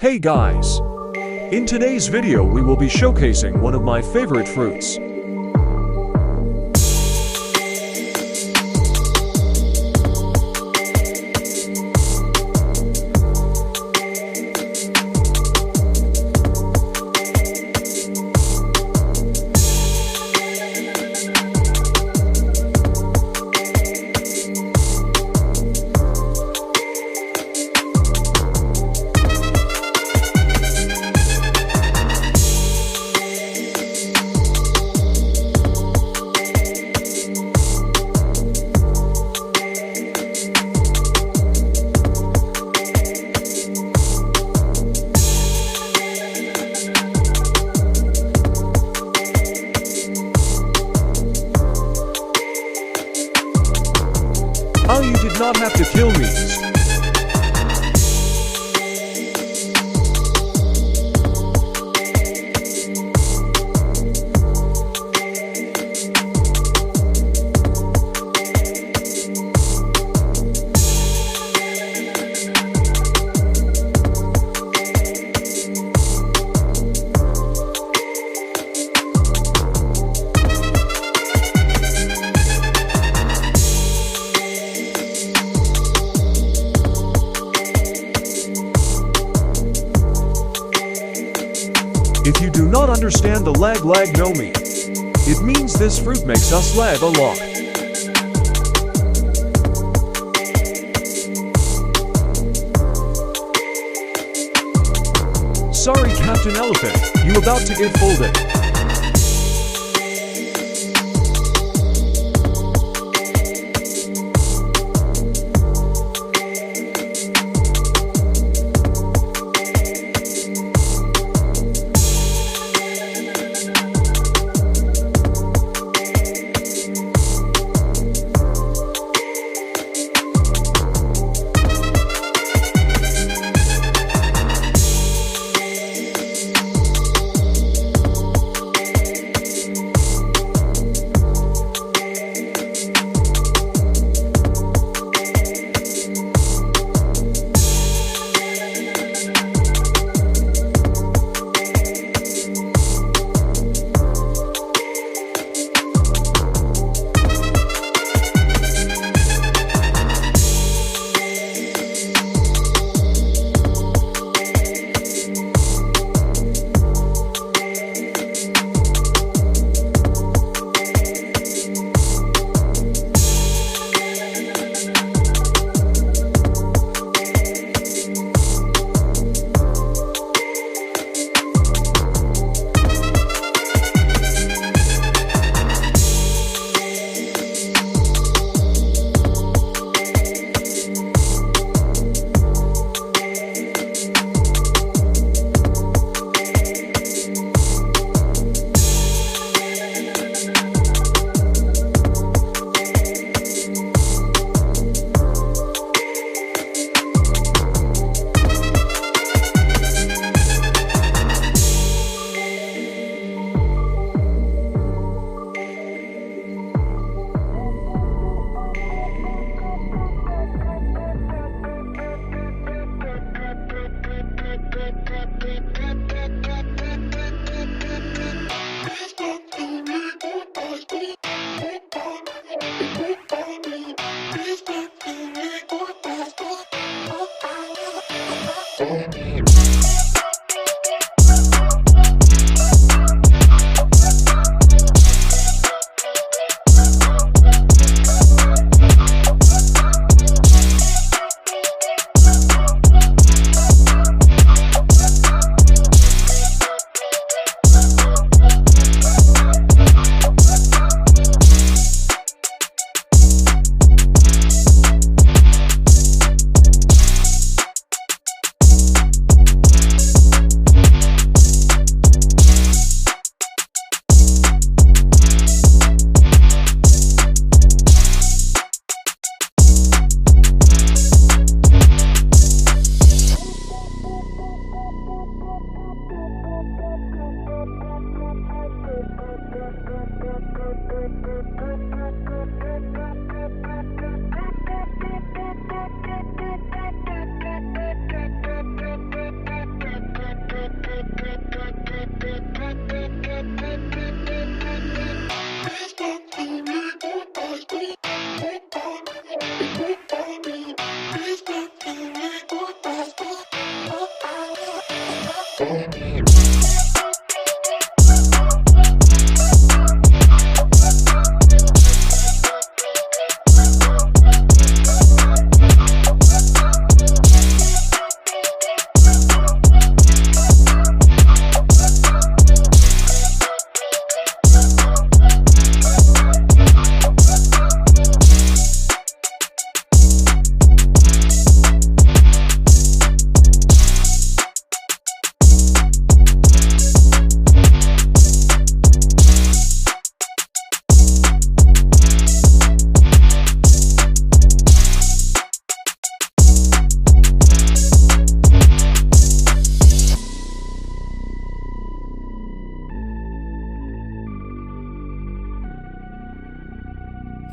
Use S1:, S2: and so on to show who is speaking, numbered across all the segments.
S1: Hey guys! In today's video we will be showcasing one of my favorite fruits. How you did not have to kill me. If you do not understand the lag no me, it means this fruit makes us lag a lot. Sorry Captain Elephant, you about to get folded.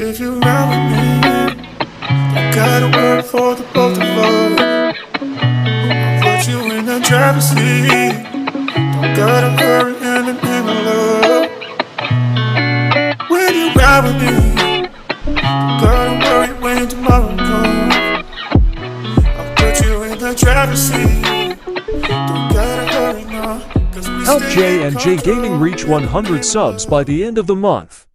S2: If you ride with me, I gotta work for the both of us. I'll put you in the driver's seat. Don't gotta hurry and in love. When you ride with me, don't gotta worry when tomorrow comes. I'll put you in the driver's seat. Don't gotta hurry, no.
S1: Help J and J Gaming reach 100 subs by the end of the month.